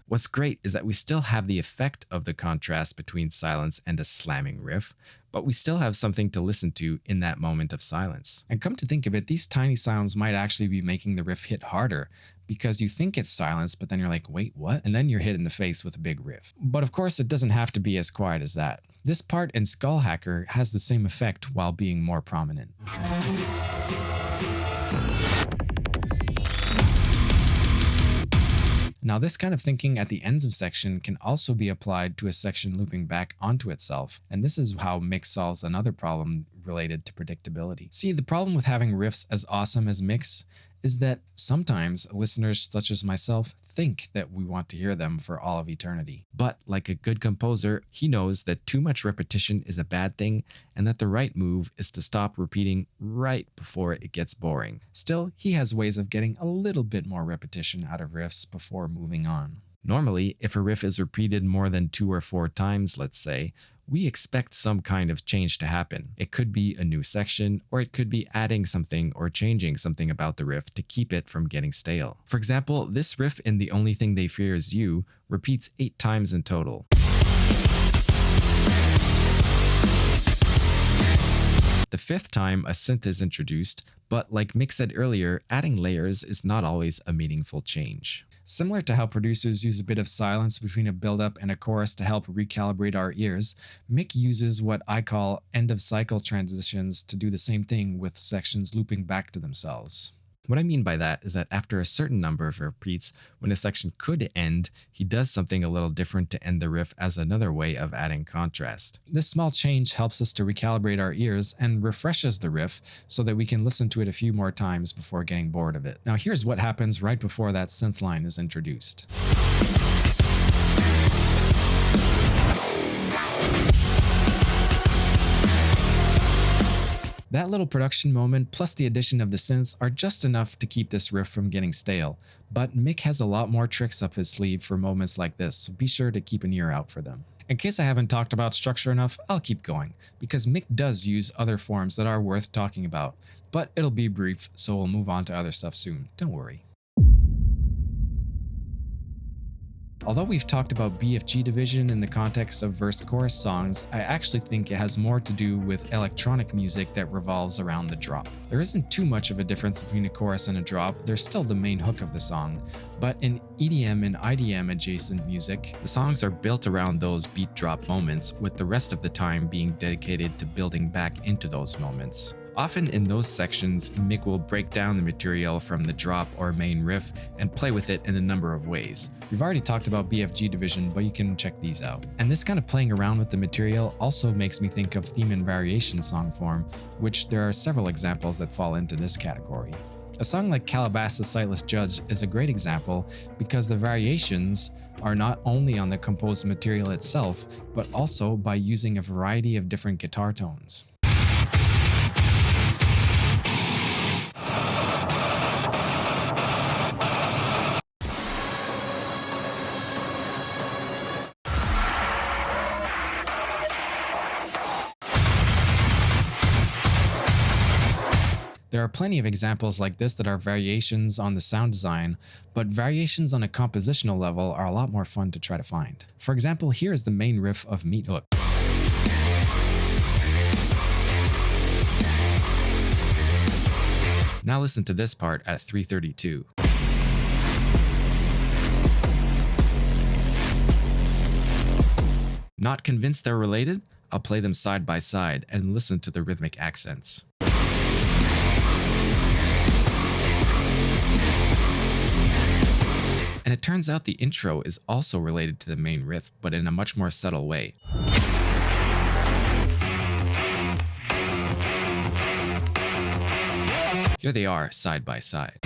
What's great is that we still have the effect of the contrast between silence and a slamming riff, but we still have something to listen to in that moment of silence. And come to think of it, these tiny sounds might actually be making the riff hit harder, because you think it's silence, but then you're like, wait, what? And then you're hit in the face with a big riff. But of course, it doesn't have to be as quiet as that. This part in Skull Hacker has the same effect while being more prominent. Now, this kind of thinking at the ends of section can also be applied to a section looping back onto itself, and this is how Mick solves another problem related to predictability. See, the problem with having riffs as awesome as Mick's is that sometimes listeners such as myself think that we want to hear them for all of eternity. But like a good composer, he knows that too much repetition is a bad thing and that the right move is to stop repeating right before it gets boring. Still, he has ways of getting a little bit more repetition out of riffs before moving on. Normally, if a riff is repeated more than 2 or 4 times, let's say, we expect some kind of change to happen. It could be a new section, or it could be adding something or changing something about the riff to keep it from getting stale. For example, this riff in The Only Thing They Fear Is You repeats 8 times in total. The 5th time, a synth is introduced, but like Mick said earlier, adding layers is not always a meaningful change. Similar to how producers use a bit of silence between a build-up and a chorus to help recalibrate our ears, Mick uses what I call end-of-cycle transitions to do the same thing with sections looping back to themselves. What I mean by that is that after a certain number of repeats, when a section could end, he does something a little different to end the riff as another way of adding contrast. This small change helps us to recalibrate our ears and refreshes the riff so that we can listen to it a few more times before getting bored of it. Now here's what happens right before that synth line is introduced. That little production moment plus the addition of the synths are just enough to keep this riff from getting stale, but Mick has a lot more tricks up his sleeve for moments like this, so be sure to keep an ear out for them. In case I haven't talked about structure enough, I'll keep going, because Mick does use other forms that are worth talking about, but it'll be brief, so we'll move on to other stuff soon, don't worry. Although we've talked about BFG division in the context of verse-chorus songs, I actually think it has more to do with electronic music that revolves around the drop. There isn't too much of a difference between a chorus and a drop, they're still the main hook of the song, but in EDM and IDM adjacent music, the songs are built around those beat drop moments, with the rest of the time being dedicated to building back into those moments. Often in those sections, Mick will break down the material from the drop or main riff and play with it in a number of ways. We've already talked about BFG division, but you can check these out. And this kind of playing around with the material also makes me think of theme and variation song form, which there are several examples that fall into this category. A song like Calabas the Sightless Judge is a great example because the variations are not only on the composed material itself, but also by using a variety of different guitar tones. There are plenty of examples like this that are variations on the sound design, but variations on a compositional level are a lot more fun to try to find. For example, here is the main riff of Meat Hook. Now listen to this part at 332. Not convinced they're related? I'll play them side by side and listen to the rhythmic accents. And it turns out the intro is also related to the main riff, but in a much more subtle way. Here they are, side by side.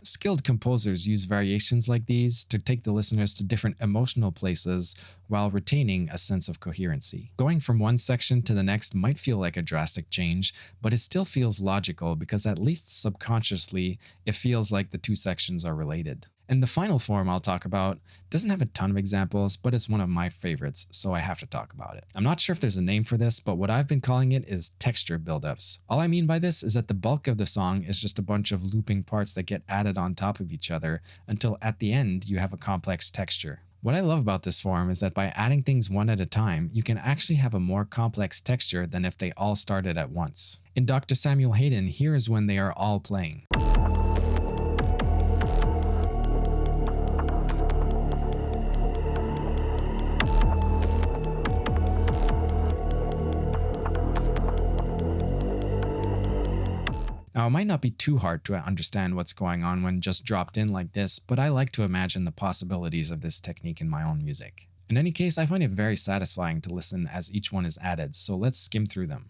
Skilled composers use variations like these to take the listeners to different emotional places while retaining a sense of coherency. Going from one section to the next might feel like a drastic change, but it still feels logical because at least subconsciously, it feels like the two sections are related. And the final form I'll talk about doesn't have a ton of examples, but it's one of my favorites, so I have to talk about it. I'm not sure if there's a name for this, but what I've been calling it is texture buildups. All I mean by this is that the bulk of the song is just a bunch of looping parts that get added on top of each other until at the end you have a complex texture. What I love about this form is that by adding things one at a time, you can actually have a more complex texture than if they all started at once. In Dr. Samuel Hayden, here is when they are all playing. Now, it might not be too hard to understand what's going on when just dropped in like this, but I like to imagine the possibilities of this technique in my own music. In any case, I find it very satisfying to listen as each one is added, so let's skim through them.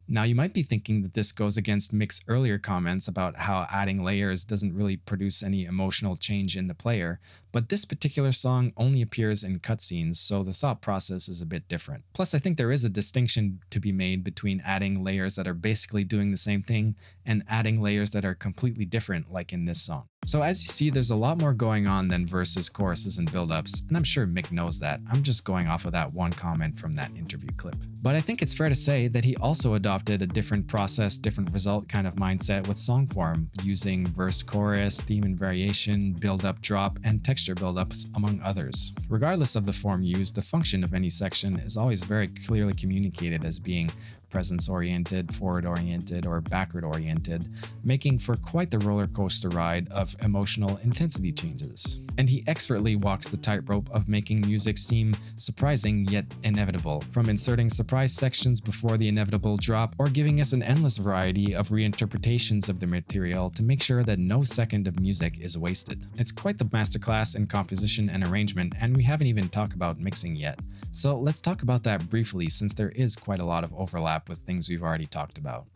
Now, you might be thinking that this goes against Mick's earlier comments about how adding layers doesn't really produce any emotional change in the player, but this particular song only appears in cutscenes, so the thought process is a bit different. Plus, I think there is a distinction to be made between adding layers that are basically doing the same thing and adding layers that are completely different, like in this song. So as you see, there's a lot more going on than verses, choruses, and build-ups, and I'm sure Mick knows that. I'm just going off of that one comment from that interview clip. But I think it's fair to say that he also adopted a different process, different result kind of mindset with song form, using verse, chorus, theme and variation, build-up, drop, and texture build-ups, among others. Regardless of the form used, the function of any section is always very clearly communicated as being presence-oriented, forward-oriented, or backward-oriented, making for quite the roller coaster ride of emotional intensity changes. And he expertly walks the tightrope of making music seem surprising yet inevitable, from inserting surprise sections before the inevitable drop, or giving us an endless variety of reinterpretations of the material to make sure that no second of music is wasted. It's quite the masterclass in composition and arrangement, and we haven't even talked about mixing yet. So let's talk about that briefly, since there is quite a lot of overlap with things we've already talked about.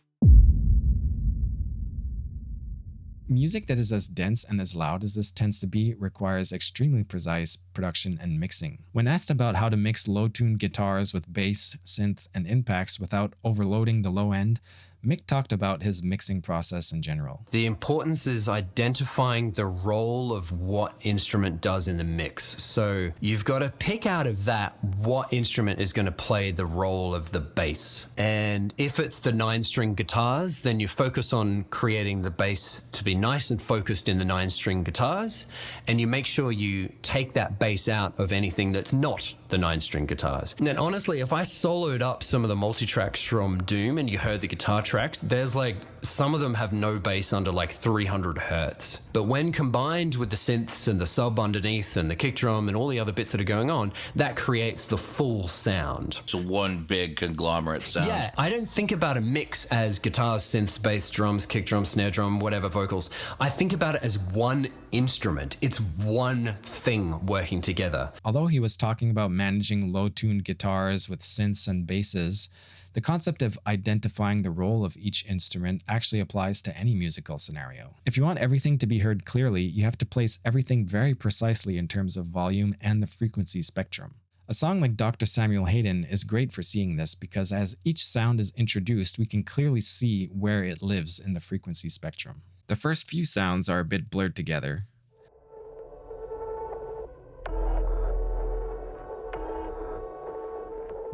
Music that is as dense and as loud as this tends to be requires extremely precise production and mixing. When asked about how to mix low-tuned guitars with bass, synth, and impacts without overloading the low end, Mick talked about his mixing process in general. The importance is identifying the role of what instrument does in the mix. So you've got to pick out of that what instrument is going to play the role of the bass. And if it's the 9-string guitars, then you focus on creating the bass to be nice and focused in the 9-string guitars, and you make sure you take that bass out of anything that's not the 9-string guitars. And then honestly, if I soloed up some of the multi-tracks from Doom and you heard the guitar tracks, there's like, some of them have no bass under like 300 hertz. But when combined with the synths and the sub underneath and the kick drum and all the other bits that are going on, that creates the full sound. So one big conglomerate sound. Yeah, I don't think about a mix as guitars, synths, bass, drums, kick drum, snare drum, whatever, vocals. I think about it as one instrument. It's one thing working together. Although he was talking about managing low-tuned guitars with synths and basses, the concept of identifying the role of each instrument actually applies to any musical scenario. If you want everything to be heard clearly, you have to place everything very precisely in terms of volume and the frequency spectrum. A song like Dr. Samuel Hayden is great for seeing this because as each sound is introduced, we can clearly see where it lives in the frequency spectrum. The first few sounds are a bit blurred together.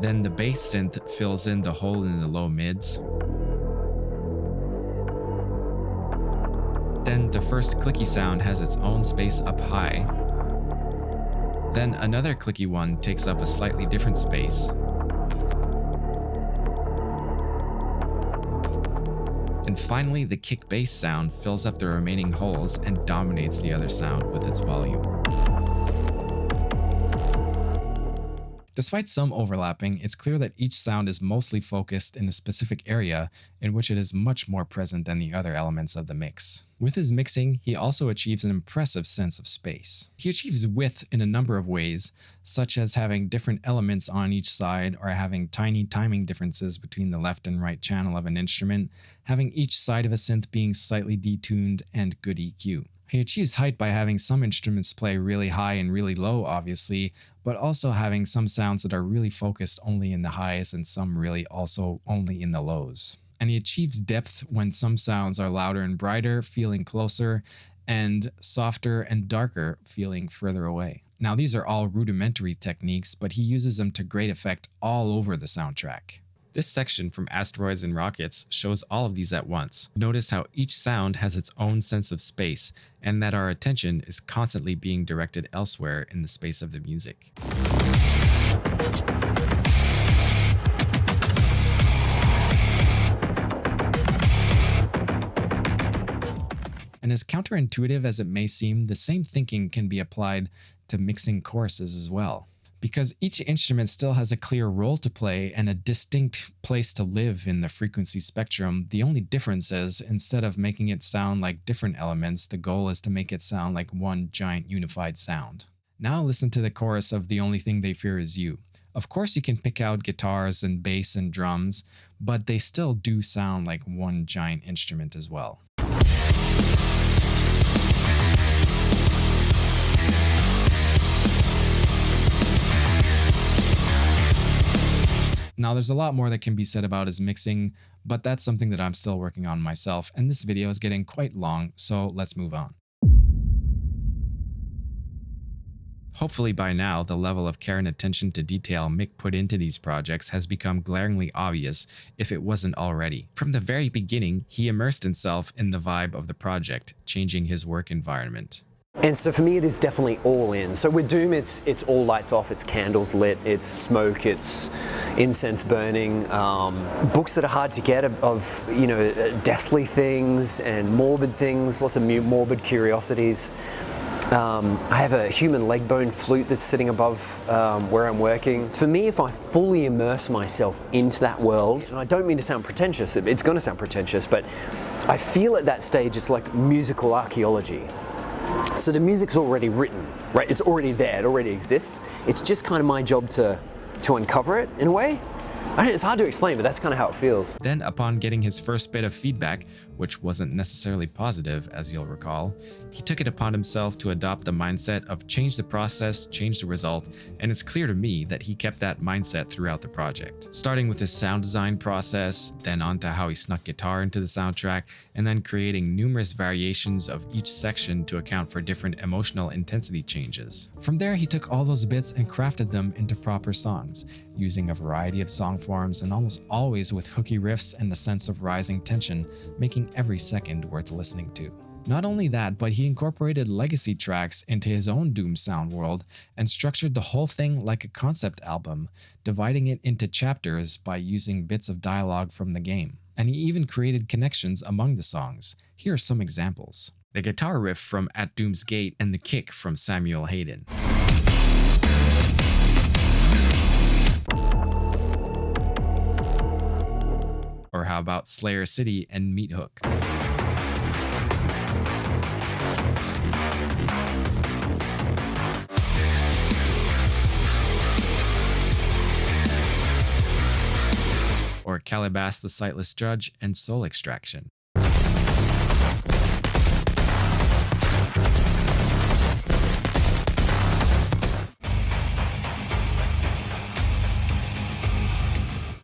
Then the bass synth fills in the hole in the low mids. Then the first clicky sound has its own space up high. Then another clicky one takes up a slightly different space. And finally, the kick bass sound fills up the remaining holes and dominates the other sound with its volume. Despite some overlapping, it's clear that each sound is mostly focused in a specific area in which it is much more present than the other elements of the mix. With his mixing, he also achieves an impressive sense of space. He achieves width in a number of ways, such as having different elements on each side or having tiny timing differences between the left and right channel of an instrument, having each side of a synth being slightly detuned, and good EQ. He achieves height by having some instruments play really high and really low, obviously, but also having some sounds that are really focused only in the highs and some really also only in the lows. And he achieves depth when some sounds are louder and brighter, feeling closer, and softer and darker, feeling further away. Now, these are all rudimentary techniques, but he uses them to great effect all over the soundtrack. This section from Asteroids and Rockets shows all of these at once. Notice how each sound has its own sense of space, and that our attention is constantly being directed elsewhere in the space of the music. And as counterintuitive as it may seem, the same thinking can be applied to mixing choruses as well. Because each instrument still has a clear role to play and a distinct place to live in the frequency spectrum, the only difference is, instead of making it sound like different elements, the goal is to make it sound like one giant unified sound. Now listen to the chorus of The Only Thing They Fear Is You. Of course you can pick out guitars and bass and drums, but they still do sound like one giant instrument as well. Now, there's a lot more that can be said about his mixing, but that's something that I'm still working on myself, and this video is getting quite long, so let's move on. Hopefully by now, the level of care and attention to detail Mick put into these projects has become glaringly obvious, if it wasn't already. From the very beginning, he immersed himself in the vibe of the project, changing his work environment. And so for me, it is definitely all in. So with Doom, it's all lights off, it's candles lit, it's smoke, it's incense burning, books that are hard to get of deathly things and morbid things, lots of morbid curiosities. I have a human leg bone flute that's sitting above where I'm working. For me, if I fully immerse myself into that world, and I don't mean to sound pretentious, it's going to sound pretentious, but I feel at that stage it's like musical archaeology. So the music's already written, right? It's already there, it already exists. It's just kind of my job to uncover it in a way. It's hard to explain, but that's kind of how it feels. Then, upon getting his first bit of feedback, which wasn't necessarily positive, as you'll recall, he took it upon himself to adopt the mindset of change the process, change the result, and it's clear to me that he kept that mindset throughout the project. Starting with his sound design process, then onto how he snuck guitar into the soundtrack, and then creating numerous variations of each section to account for different emotional intensity changes. From there, he took all those bits and crafted them into proper songs, using a variety of song forms and almost always with hooky riffs and a sense of rising tension, making every second worth listening to. Not only that, but he incorporated legacy tracks into his own Doom sound world and structured the whole thing like a concept album, dividing it into chapters by using bits of dialogue from the game. And he even created connections among the songs. Here are some examples. The guitar riff from At Doom's Gate and the kick from Samuel Hayden. Or how about Slayer City and Meat Hook? Calibas the Sightless Judge, and Soul Extraction.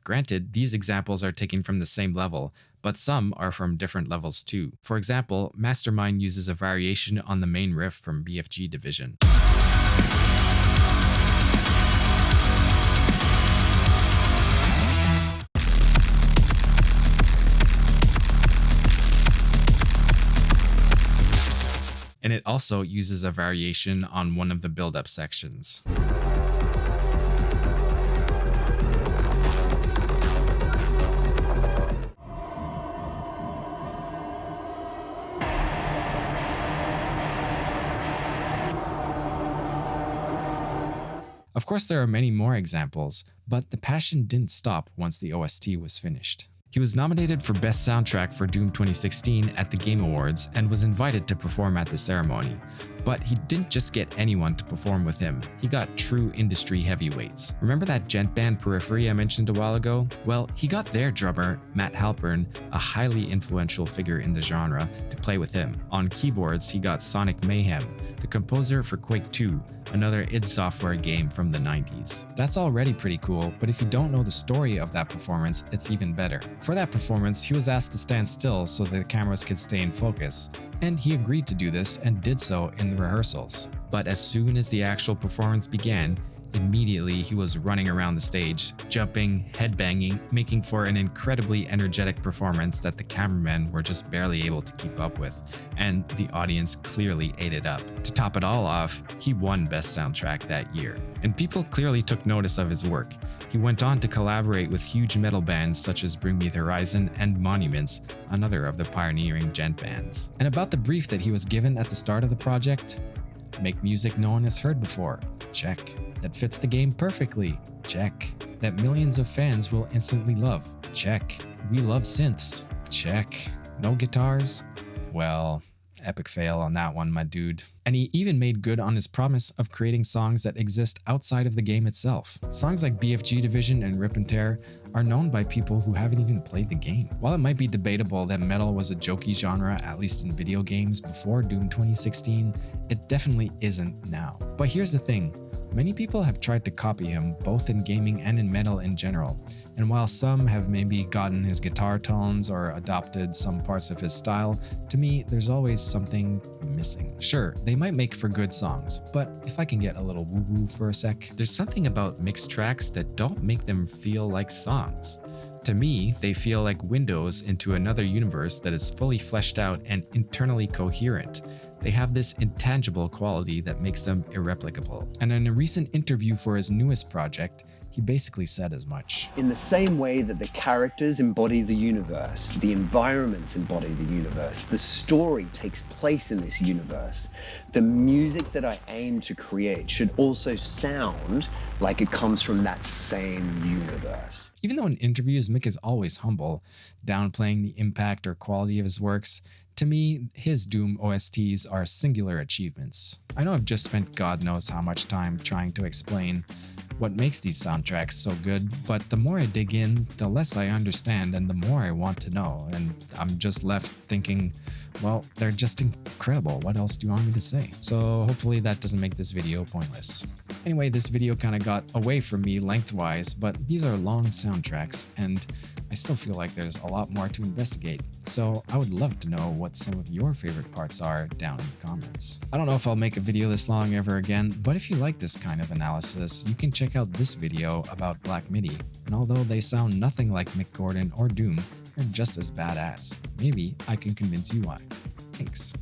Granted, these examples are taken from the same level, but some are from different levels too. For example, Mastermind uses a variation on the main riff from BFG Division. And it also uses a variation on one of the build-up sections. Of course, there are many more examples, but the passion didn't stop once the OST was finished. He was nominated for Best Soundtrack for Doom 2016 at the Game Awards and was invited to perform at the ceremony. But he didn't just get anyone to perform with him, he got true industry heavyweights. Remember that djent band Periphery I mentioned a while ago? Well, he got their drummer, Matt Halpern, a highly influential figure in the genre, to play with him. On keyboards, he got Sonic Mayhem, the composer for Quake 2, another id Software game from the 90s. That's already pretty cool, but if you don't know the story of that performance, it's even better. For that performance, he was asked to stand still so the cameras could stay in focus, and he agreed to do this and did so in the rehearsals. But as soon as the actual performance began, immediately he was running around the stage, jumping, headbanging, making for an incredibly energetic performance that the cameramen were just barely able to keep up with, and the audience clearly ate it up. To top it all off, he won Best Soundtrack that year, and people clearly took notice of his work. He went on to collaborate with huge metal bands such as Bring Me the Horizon and Monuments, another of the pioneering djent bands. And about the brief that he was given at the start of the project, make music no one has heard before. Check. That fits the game perfectly. Check. That millions of fans will instantly love. Check. We love synths. Check. No guitars? Well, epic fail on that one, my dude. And he even made good on his promise of creating songs that exist outside of the game itself. Songs like BFG Division and Rip and Tear are known by people who haven't even played the game. While it might be debatable that metal was a jokey genre, at least in video games, before Doom 2016, it definitely isn't now. But here's the thing. Many people have tried to copy him, both in gaming and in metal in general, and while some have maybe gotten his guitar tones or adopted some parts of his style, to me, there's always something missing. Sure, they might make for good songs, but if I can get a little woo-woo for a sec, there's something about mixed tracks that don't make them feel like songs. To me, they feel like windows into another universe that is fully fleshed out and internally coherent. They have this intangible quality that makes them irreplicable. And in a recent interview for his newest project, he basically said as much. In the same way that the characters embody the universe, the environments embody the universe, the story takes place in this universe, the music that I aim to create should also sound like it comes from that same universe. Even though in interviews Mick is always humble, downplaying the impact or quality of his works, to me, his Doom OSTs are singular achievements. I know I've just spent God knows how much time trying to explain what makes these soundtracks so good, but the more I dig in, the less I understand and the more I want to know, and I'm just left thinking, well, they're just incredible. What else do you want me to say? So hopefully that doesn't make this video pointless. Anyway, this video kind of got away from me lengthwise, but these are long soundtracks, and I still feel like there's a lot more to investigate. So I would love to know what some of your favorite parts are down in the comments. I don't know if I'll make a video this long ever again, but if you like this kind of analysis, you can check out this video about Black MIDI. And although they sound nothing like Mick Gordon or Doom, they're just as badass. Maybe I can convince you why. Thanks.